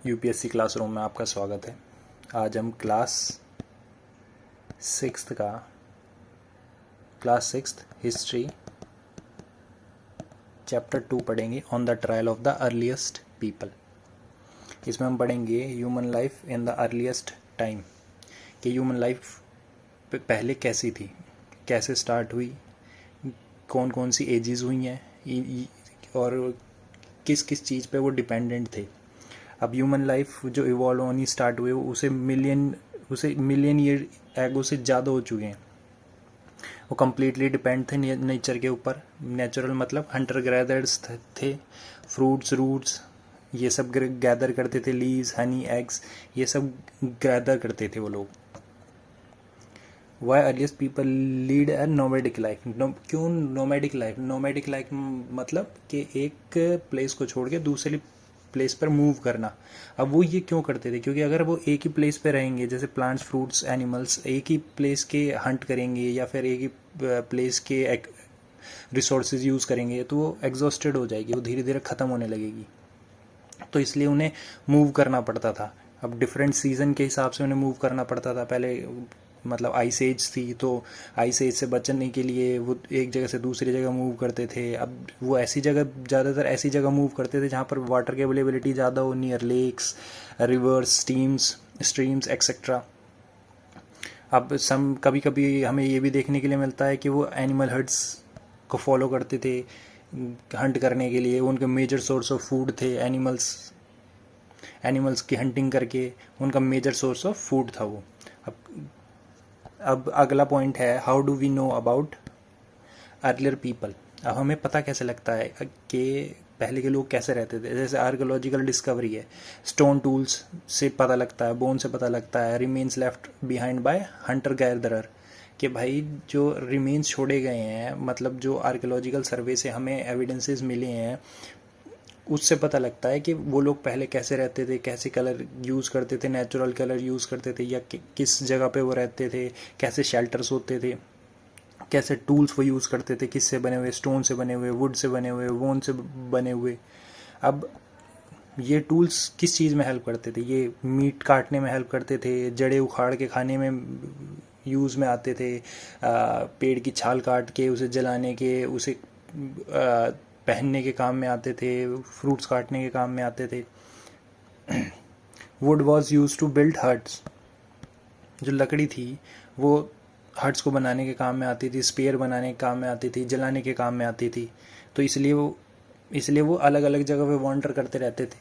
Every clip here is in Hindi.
यूपीएससी क्लासरूम में आपका स्वागत है। आज हम क्लास सिक्स्थ हिस्ट्री चैप्टर 2 पढ़ेंगे on the trial of the earliest people. इसमें हम पढ़ेंगे human life in the earliest time कि ह्यूमन लाइफ पहले कैसी थी, कैसे स्टार्ट हुई, कौन कौन सी एजेस हुई हैं और किस किस चीज़ पे वो डिपेंडेंट थे। अब ह्यूमन लाइफ जो इवॉल्व होनी स्टार्ट हुए उसे मिलियन ईयर एगो से ज़्यादा हो चुके हैं। वो कम्प्लीटली डिपेंड थे नेचर के ऊपर। नेचुरल मतलब हंटर गैदर्स थे, फ्रूट्स रूट्स ये सब गैदर करते थे, लीव्स हनी एग्स ये सब गैदर करते थे वो लोग। Why earliest people lead a nomadic life. क्यों नोमैडिक लाइफ? नोमैडिक लाइफ मतलब कि एक प्लेस को छोड़ के दूसरी प्लेस पर मूव करना। अब वो ये क्यों करते थे? क्योंकि अगर वो एक ही प्लेस पे रहेंगे, जैसे प्लांट्स फ्रूट्स एनिमल्स एक ही प्लेस के हंट करेंगे या फिर एक ही प्लेस के रिसोर्सेज यूज़ करेंगे तो वो एग्जॉस्टेड हो जाएगी, वो धीरे धीरे ख़त्म होने लगेगी। तो इसलिए उन्हें मूव करना पड़ता था। अब डिफरेंट सीज़न के हिसाब से उन्हें मूव करना पड़ता था। पहले मतलब आइस एज थी तो आइस एज से बचने के लिए वो एक जगह से दूसरी जगह मूव करते थे। अब वो ऐसी जगह ज़्यादातर ऐसी जगह मूव करते थे जहाँ पर वाटर की अवेलेबिलिटी ज़्यादा हो, near lakes, rivers, streams etcetera. अब कभी कभी हमें ये भी देखने के लिए मिलता है कि वो एनिमल हर्ड्स को फॉलो करते थे हंट करने के लिए। उनके मेजर सोर्स ऑफ फूड थे एनिमल्स की हंटिंग करके उनका मेजर सोर्स ऑफ फूड था वो। अब अगला पॉइंट है, how do we know about earlier people. अब हमें पता कैसे लगता है कि पहले के लोग कैसे रहते थे। जैसे आर्कियोलॉजिकल डिस्कवरी है, स्टोन टूल्स से पता लगता है, बोन से पता लगता है, remains left behind by Hunter gatherer कि भाई जो रिमेन्स छोड़े गए हैं, मतलब जो आर्कियोलॉजिकल सर्वे से हमें एविडेंसेस मिले हैं उससे पता लगता है कि वो लोग पहले कैसे रहते थे, कैसे कलर यूज़ करते थे, नेचुरल कलर यूज़ करते थे या किस जगह पे वो रहते थे, कैसे शेल्टर्स होते थे, कैसे टूल्स वो यूज़ करते थे, किससे बने हुए, स्टोन से बने हुए, वुड से बने हुए, वोन से बने हुए। अब ये टूल्स किस चीज़ में हेल्प करते थे? ये मीट काटने में हेल्प करते थे, जड़े उखाड़ के खाने में यूज़ में आते थे, पेड़ की छाल काट के उसे जलाने के, उसे पहनने के काम में आते थे, फ्रूट्स काटने के काम में आते थे। Wood was use to build huts. जो लकड़ी थी वो हट्स को बनाने के काम में आती थी, स्पेयर बनाने के काम में आती थी, जलाने के काम में आती थी। तो इसलिए वो अलग अलग जगह पे वॉन्डर करते रहते थे।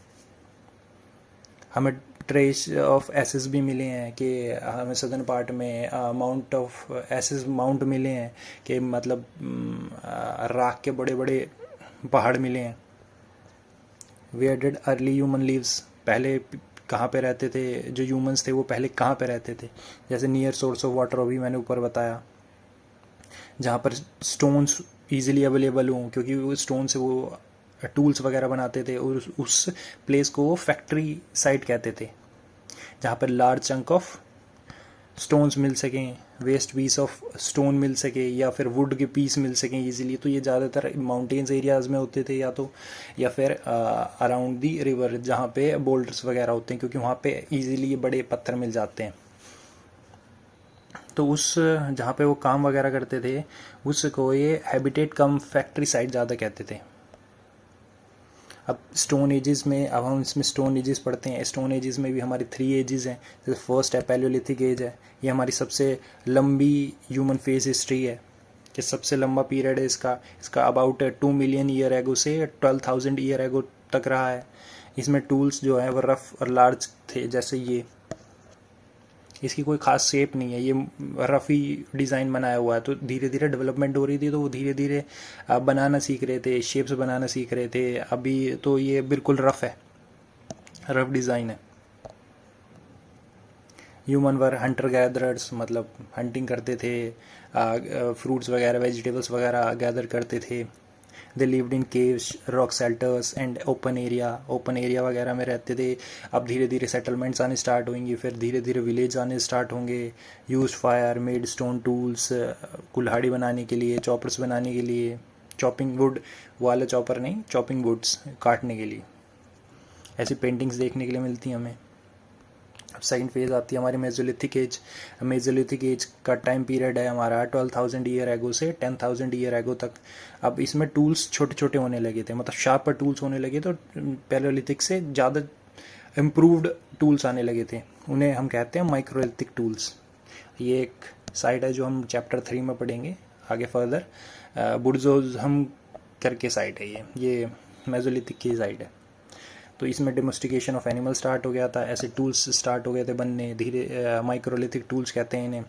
हमें ट्रेस ऑफ एसेस भी मिले हैं कि हमें सदर्न पार्ट में माउंट ऑफ एसेस माउंट मिले हैं कि मतलब राख के बड़े बड़े पहाड़ मिले हैं। Where did early human lives. पहले कहाँ पे रहते थे जो ह्यूमंस थे, वो पहले कहाँ पे रहते थे? जैसे नियर सोर्स ऑफ वाटर अभी मैंने ऊपर बताया, जहाँ पर स्टोन्स ईजिली अवेलेबल हों, क्योंकि वो स्टोन से वो टूल्स वगैरह बनाते थे। और उस प्लेस को वो फैक्ट्री साइट कहते थे, जहाँ पर लार्ज चंक ऑफ स्टोन्स मिल सकें, वेस्ट पीस ऑफ स्टोन मिल सके या फिर वुड के पीस मिल सकें ईजिली। तो ये ज़्यादातर माउंटेन्स एरियाज़ में होते थे या फिर अराउंड दी रिवर जहाँ पे बोल्डर्स वगैरह होते हैं, क्योंकि वहाँ पे ईजिली ये बड़े पत्थर मिल जाते हैं। तो उस जहाँ पे वो काम वगैरह करते थे उसको ये हैबिटेट कम फैक्ट्री साइट ज़्यादा कहते थे। अब स्टोन एजेस में, अब हम इसमें स्टोन एजेस पढ़ते हैं। स्टोन एजेस में भी हमारी 3 एजेस हैं। जैसे फर्स्ट है पैलियोलिथिक एज है, ये हमारी सबसे लंबी ह्यूमन फेस हिस्ट्री है कि सबसे लंबा पीरियड है इसका अबाउट 2 मिलियन ईयर एगो से 12,000 ईयर एगो तक रहा है। इसमें टूल्स जो है वो रफ और लार्ज थे, जैसे ये, इसकी कोई ख़ास शेप नहीं है, ये रफ़ ही डिज़ाइन बनाया हुआ है। तो धीरे धीरे डेवलपमेंट हो रही थी तो वो धीरे धीरे बनाना सीख रहे थे, शेप्स बनाना सीख रहे थे। अभी तो ये बिल्कुल रफ़ है, रफ़ डिज़ाइन है। ह्यूमन वर हंटर गैदरर्स, मतलब हंटिंग करते थे, फ्रूट्स वगैरह वेजिटेबल्स वगैरह गैदर करते थे। They lived in caves, rock shelters and open area वगैरह में रहते थे। अब धीरे धीरे सेटलमेंट्स आने स्टार्ट होंगी, फिर धीरे धीरे विलेज आने स्टार्ट होंगे। Use fire, made stone tools, कुल्हाड़ी बनाने के लिए, चॉपर्स बनाने के लिए, चॉपिंग वुड वाला चॉपर नहीं, चॉपिंग वुड्स काटने के लिए। ऐसी पेंटिंग्स देखने के लिए मिलती हैं हमें। अब सेकंड फेज़ आती है हमारी मेसोलिथिक एज। मेसोलिथिक एज का टाइम पीरियड है हमारा 12,000 ईयर एगो से 10,000 ईयर एगो तक। अब इसमें टूल्स छोटे छोटे होने लगे थे, मतलब शार्पर टूल्स होने लगे, तो पैलियोलिथिक से ज़्यादा इम्प्रूव्ड टूल्स आने लगे थे, उन्हें हम कहते हैं माइक्रोलिथिक टूल्स। ये एक साइड है जो हम चैप्टर 3 में पढ़ेंगे आगे फर्दर। बुर्जोज हम करके साइड है ये मेसोलिथिक की साइड है। तो इसमें डोमेस्टिकेशन ऑफ एनिमल स्टार्ट हो गया था, ऐसे टूल्स स्टार्ट हो गए थे बनने धीरे, माइक्रोलिथिक टूल्स कहते हैं इन्हें।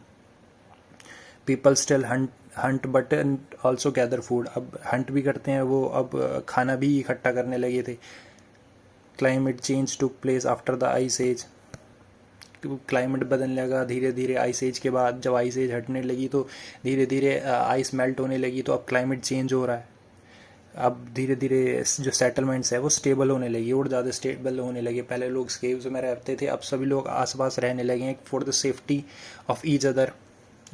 People still Hunt but also gather food, अब हंट भी करते हैं वो, अब खाना भी इकट्ठा करने लगे थे। Climate change took place after the ice age, climate बदलने लगा धीरे धीरे आइस एज के बाद। जब आइस एज हटने लगी तो धीरे धीरे आइस मेल्ट होने लगी, तो अब क्लाइमेट चेंज हो रहा है। अब धीरे धीरे जो सेटलमेंट्स है वो स्टेबल होने लगी और ज़्यादा स्टेबल होने लगे। पहले लोग केव्स में रहते थे, अब सभी लोग आसपास रहने लगे हैं for the safety of each other.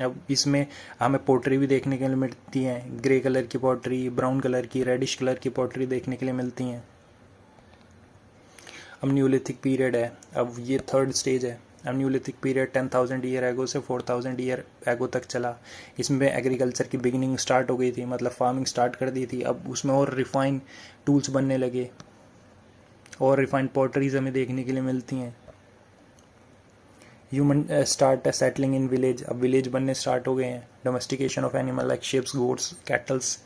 अब इसमें हमें पोट्री भी देखने के लिए मिलती हैं, ग्रे कलर की पोट्री, ब्राउन कलर की, रेडिश कलर की पोट्री देखने के लिए मिलती हैं। अब न्यूलिथिक पीरियड है, अब ये थर्ड स्टेज है। अब न्यूलिथिक पीरियड 10,000 ईयर एगो से 4,000 ईयर एगो तक चला। इसमें एग्रीकल्चर की बिगिनिंग स्टार्ट हो गई थी, मतलब फार्मिंग स्टार्ट कर दी थी। अब उसमें और रिफाइन टूल्स बनने लगे और रिफाइंड पॉटरीज हमें देखने के लिए मिलती हैं। Human start settling in village, अब विलेज बनने स्टार्ट हो गए हैं। Domestication of animal like ships, goats, kettles,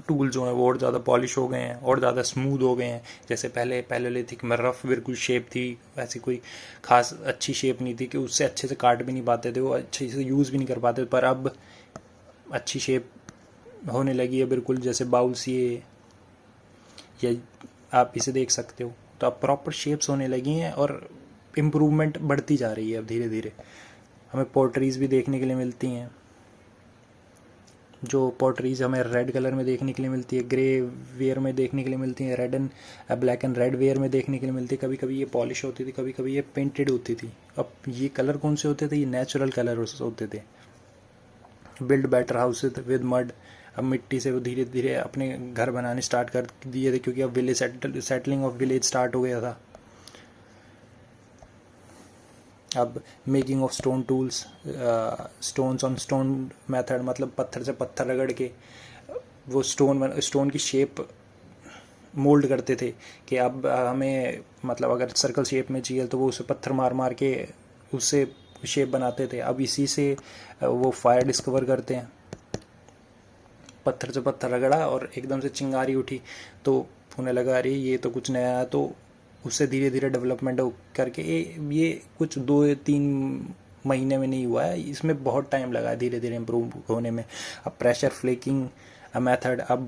tool जो हैं वो और ज़्यादा पॉलिश हो गए हैं और ज़्यादा स्मूथ हो गए हैं। जैसे पहले पैलियोलिथिक में रफ बिल्कुल शेप थी, वैसी कोई खास अच्छी शेप नहीं थी कि उससे अच्छे से काट भी नहीं पाते थे, वो अच्छे से यूज़ भी नहीं कर पाते। पर अब अच्छी शेप होने लगी है, बिल्कुल जैसे बाउल्स ये, या आप इसे देख सकते हो। तो अब प्रॉपर शेप्स होने लगी हैं और इम्प्रूवमेंट बढ़ती जा रही है। अब धीरे धीरे हमें पोट्रीज़ भी देखने के लिए मिलती हैं, जो पॉटरीज हमें रेड कलर में देखने के लिए मिलती है, ग्रे वेयर में देखने के लिए मिलती है, red and black and red ware में देखने के लिए मिलती है। कभी कभी ये पॉलिश होती थी, कभी कभी ये पेंटेड होती थी। अब ये कलर कौन से होते थे? ये नेचुरल कलर होते थे। Build better house with mud, अब मिट्टी से वो धीरे धीरे अपने घर बनाने स्टार्ट कर दिए थे, क्योंकि अब village settling of village start हो गया था। अब making of stone tools, stones on stone method, मतलब पत्थर से पत्थर रगड़ के वो स्टोन की शेप मोल्ड करते थे कि अब हमें, मतलब अगर सर्कल शेप में चाहिए तो वो उसे पत्थर मार मार के उससे शेप बनाते थे। अब इसी से वो फायर डिस्कवर करते हैं। पत्थर से पत्थर रगड़ा और एकदम से चिंगारी उठी तो उन्हें लगा अरे ये तो कुछ नया है, तो उससे धीरे धीरे डेवलपमेंट करके ये कुछ 2-3 महीने में नहीं हुआ है, इसमें बहुत टाइम लगा है धीरे धीरे इम्प्रूव होने में। अब प्रेशर फ्लेकिंग मेथड, अब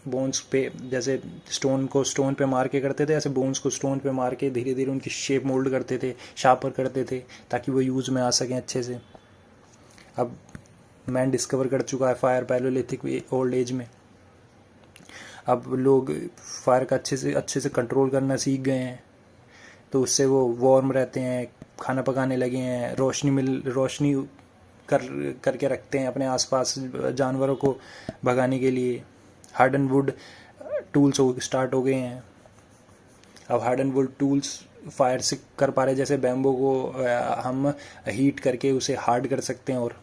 बोन्स पे जैसे स्टोन को स्टोन पे मार के करते थे, ऐसे बोन्स को स्टोन पे मार के धीरे धीरे उनकी शेप मोल्ड करते थे, शार्पर करते थे ताकि वो यूज़ में आ सकें अच्छे से। अब मैन डिस्कवर कर चुका है फायर पैलियोलिथिक ओल्ड एज में। अब लोग फायर का अच्छे से कंट्रोल करना सीख गए हैं, तो उससे वो वार्म रहते हैं, खाना पकाने लगे हैं, रोशनी करके रखते हैं अपने आसपास जानवरों को भगाने के लिए। हार्डन वुड टूल्स स्टार्ट हो गए हैं। अब हार्डन वुड टूल्स फायर से कर पा रहे, जैसे बैम्बो को हम हीट करके उसे हार्ड कर सकते हैं। और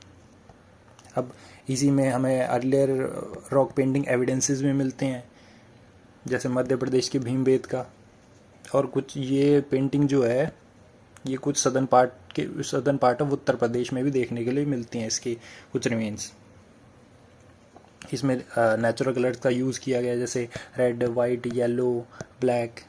अब इसी में हमें अर्लियर रॉक पेंटिंग एविडेंसेस भी मिलते हैं, जैसे मध्य प्रदेश के भीमबेद और कुछ ये पेंटिंग जो है ये कुछ southern part of Uttar Pradesh में भी देखने के लिए मिलती हैं, इसकी कुछ रिमेन्स। इसमें नेचुरल कलर्स का यूज़ किया गया, जैसे रेड, वाइट, येलो, ब्लैक,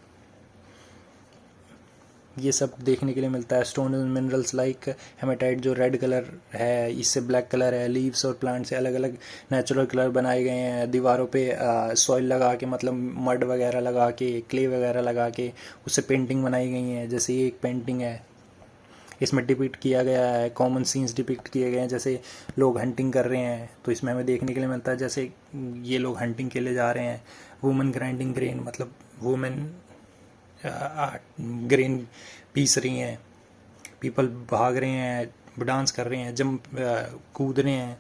ये सब देखने के लिए मिलता है। स्टोन मिनरल्स लाइक हेमेटाइट जो रेड कलर है, इससे ब्लैक कलर है। लीव्स और प्लांट से अलग अलग नेचुरल कलर बनाए गए हैं। दीवारों पे सॉइल लगा के, मतलब मड वगैरह लगा के, क्ले वगैरह लगा के उससे पेंटिंग बनाई गई हैं। जैसे ये एक पेंटिंग है, इसमें डिपिक्ट किया गया है, कॉमन सीन्स डिपिक्ट किए गए हैं, जैसे लोग हंटिंग कर रहे हैं तो इसमें हमें देखने के लिए मिलता है। जैसे ये लोग हंटिंग के लिए जा रहे हैं, वुमेन ग्राइंडिंग ग्रेन, मतलब वुमेन ग्रेन पीस रही हैं, पीपल भाग रहे हैं, डांस कर रहे हैं, जंप कूद रहे हैं।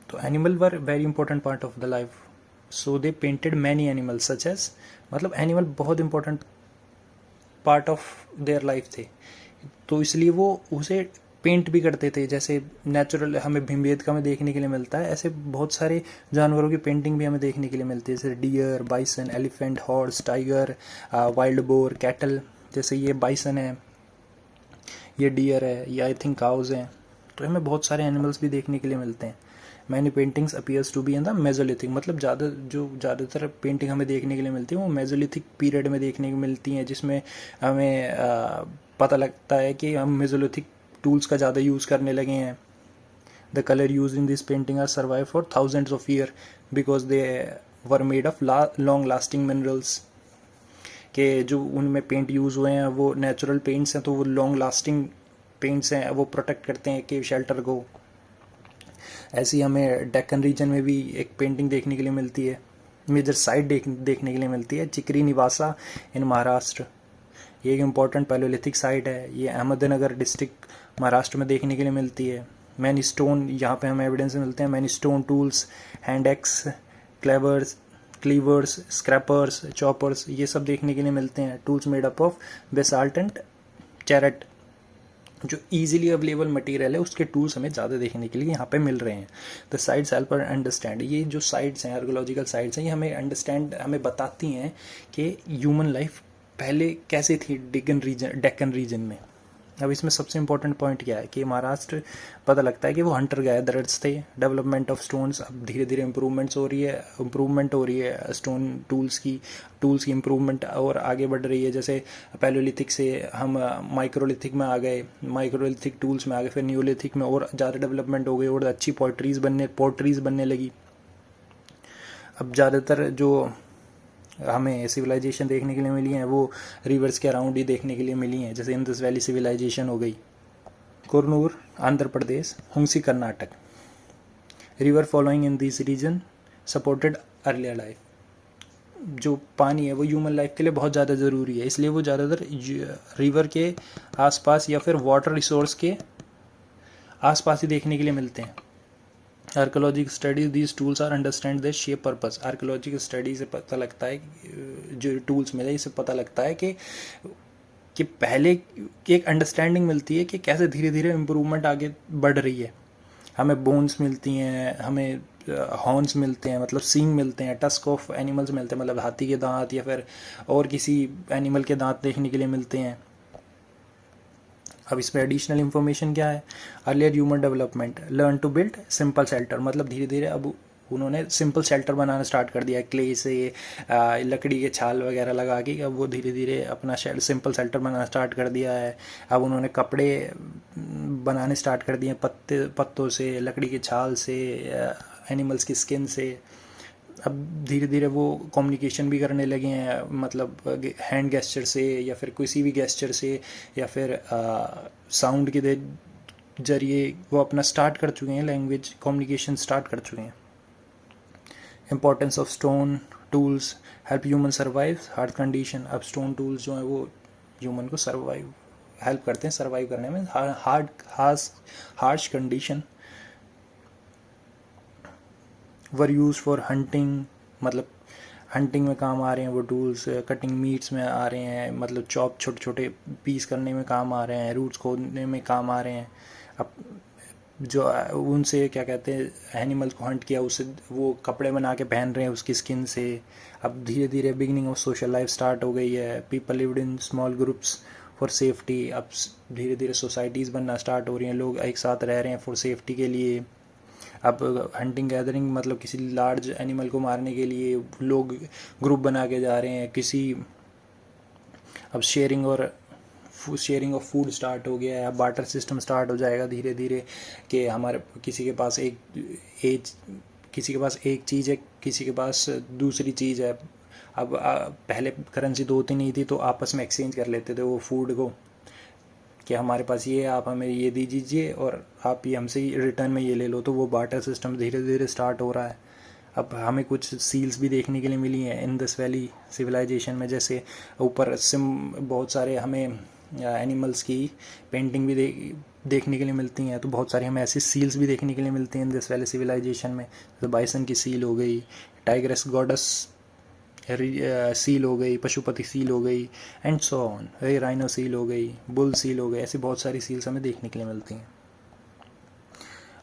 तो animal were very important part of the life so they painted many animals such as, मतलब एनिमल बहुत important part of their life थे, तो इसलिए वो उसे पेंट भी करते थे। जैसे नेचुरल हमें भीमबेटका में देखने के लिए मिलता है, ऐसे बहुत सारे जानवरों की पेंटिंग भी हमें देखने के लिए मिलती है, जैसे deer, bison, elephant, horse, tiger, wild boar, cattle. जैसे ये बाइसन है, ये डियर है, ये आई थिंक काउज हैं। तो हमें बहुत सारे एनिमल्स भी देखने के लिए मिलते हैं। Many paintings appears to be in the Mesolithic, मतलब ज़्यादातर पेंटिंग हमें देखने के लिए मिलती है वो मेजोलिथिक पीरियड में देखने को मिलती हैं, जिसमें हमें पता लगता है कि हम मेजोलिथिक टूल्स का ज़्यादा यूज़ करने लगे हैं। The colour use in this painting are survive for thousands of year because they were made of long lasting minerals, के जो उनमें पेंट यूज़ हुए हैं वो नेचुरल पेंट्स हैं, तो वो लॉन्ग लास्टिंग पेंट्स हैं, वो प्रोटेक्ट करते हैं केव शेल्टर को। ऐसे ही हमें डेक्कन रीजन में भी एक पेंटिंग देखने के लिए मिलती है, मेजर साइट देखने के लिए मिलती है, चिकरी निवासा इन महाराष्ट्र। ये एक इम्पॉर्टेंट पैलोलिथिक साइट है, ये अहमदनगर डिस्ट्रिक्ट महाराष्ट्र में देखने के लिए मिलती है। मैनी स्टोन, यहाँ पे हमें एविडेंस मिलते हैं, many stone tools, hand axe, cleavers, scrapers, choppers, ये सब देखने के लिए मिलते हैं। Tools made up of basalt and chert, जो इजीली अवेलेबल मटेरियल है उसके टूल्स हमें ज़्यादा देखने के लिए यहाँ पे मिल रहे हैं। The sites help us understand, ये जो साइट्स हैं, आर्कोलॉजिकल साइट्स हैं, ये हमें बताती हैं कि ह्यूमन लाइफ पहले कैसे थी डेक्कन रीजन में। अब इसमें सबसे इंपॉर्टेंट पॉइंट क्या है कि महाराष्ट्र पता लगता है कि वो हंटर गैदरर्स थे। डेवलपमेंट ऑफ स्टोन्स, अब धीरे धीरे इम्प्रूवमेंट हो रही है स्टोन टूल्स की इम्प्रूवमेंट और आगे बढ़ रही है। जैसे पैलोलिथिक से हम माइक्रोलिथिक में आ गए, माइक्रोलिथिक टूल्स में आ गए, फिर न्यूलिथिक में और ज़्यादा डेवलपमेंट हो गई और अच्छी पोट्रीज बनने लगी। अब ज़्यादातर जो हमें सिविलाइजेशन देखने के लिए मिली हैं वो रिवर्स के अराउंड ही देखने के लिए मिली हैं, जैसे इंदस वैली सिविलाइजेशन हो गई, Kurnool Andhra Pradesh, Hunsi Karnataka. River following in this region supported earlier life, जो पानी है वो ह्यूमन लाइफ के लिए बहुत ज़्यादा ज़रूरी है, इसलिए वो ज़्यादातर रिवर के आसपास या फिर वाटर रिसोर्स के आसपास ही देखने के लिए मिलते हैं। Archaeological studies these tools are understand the shape purpose, archaeological study से पता लगता है, जो टूल्स मिले इससे पता लगता है कि पहले की एक अंडरस्टैंडिंग मिलती है कि कैसे धीरे धीरे इम्प्रूवमेंट आगे बढ़ रही है। हमें बोन्स मिलती हैं, हमें हॉर्न्स मिलते हैं, मतलब सींग मिलते हैं, टस्क ऑफ एनिमल्स मिलते हैं, मतलब हाथी के दांत या फिर और किसी एनिमल के दांत देखने के लिए मिलते हैं। अब इसमें एडिशनल इन्फॉर्मेशन क्या है, earlier human development, learn to build simple shelter, मतलब धीरे धीरे अब उन्होंने सिंपल शेल्टर बनाना स्टार्ट कर दिया, क्ले से लकड़ी के छाल वगैरह लगा के अब वो धीरे धीरे अपना सिंपल शेल्टर बनाना स्टार्ट कर दिया है। अब उन्होंने कपड़े बनाने स्टार्ट कर दिए पत्तों से, लकड़ी के छाल से, एनिमल्स की स्किन से। अब धीरे धीरे वो कम्युनिकेशन भी करने लगे हैं, मतलब हैंड गेस्चर से या फिर किसी भी गेस्चर से या फिर साउंड के जरिए वो अपना स्टार्ट कर चुके हैं, लैंग्वेज कम्युनिकेशन स्टार्ट कर चुके हैं। Importance of stone tools help human survive hard condition, अब स्टोन टूल्स जो हैं वो ह्यूमन को हेल्प करते हैं सर्वाइव करने में harsh condition. Were use for hunting, मतलब हंटिंग में काम आ रहे हैं वो टूल्स, कटिंग मीट्स में आ रहे हैं, मतलब चॉप छोटे छोटे पीस करने में काम आ रहे हैं, रूट्स खोदने में काम आ रहे हैं। अब जो उनसे क्या कहते हैं एनिमल को हंट किया, उससे वो कपड़े बना के पहन रहे हैं उसकी स्किन से। अब धीरे धीरे beginning of social life start हो गई है, people lived in small groups for safety, अब धीरे धीरे सोसाइटीज़ बनना स्टार्ट हो रही हैं, लोग एक साथ रह रहे हैं फॉर सेफ्टी के लिए। अब हंटिंग गैदरिंग मतलब किसी लार्ज एनिमल को मारने के लिए लोग ग्रुप बना के जा रहे हैं किसी। अब शेयरिंग ऑफ फूड स्टार्ट हो गया है, अब बार्टर सिस्टम स्टार्ट हो जाएगा धीरे धीरे कि हमारे किसी के पास एक चीज़ है, किसी के पास दूसरी चीज़ है। अब पहले करेंसी दो तीन नहीं थी तो आपस में एक्सचेंज कर लेते थे वो फूड को कि हमारे पास ये है, आप हमें ये दे दीजिए और आप ये हमसे रिटर्न में ये ले लो, तो वो बार्टर सिस्टम धीरे धीरे स्टार्ट हो रहा है। अब हमें कुछ सील्स भी देखने के लिए मिली हैं इंडस वैली सिविलाइजेशन में, जैसे ऊपर बहुत सारे हमें एनिमल्स की पेंटिंग भी देखने के लिए मिलती हैं, तो बहुत सारी हमें ऐसी सील्स भी देखने के लिए मिलती हैं इंडस वैली सिविलाइजेशन में, जैसे बाइसन की सील हो गई, टाइग्रेस गॉडस सील हो गई, पशुपति सील हो गई, and so on, rhino seal हो गई, बुल सील हो गई, ऐसी बहुत सारी सील्स हमें देखने के लिए मिलती हैं।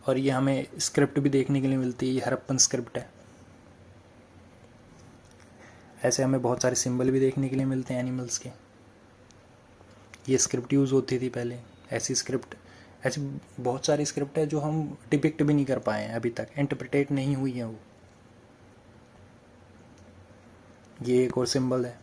और ये हमें स्क्रिप्ट भी देखने के लिए मिलती है, ये हड़प्पन स्क्रिप्ट है। ऐसे हमें बहुत सारे सिंबल भी देखने के लिए मिलते हैं एनिमल्स के। ये स्क्रिप्ट यूज़ होती थी पहले। ऐसी बहुत सारी स्क्रिप्ट है जो हम डिपिक्ट भी नहीं कर पाए हैं अभी तक, इंटरप्रिटेट नहीं हुई है वो। ये एक और सिंबल है।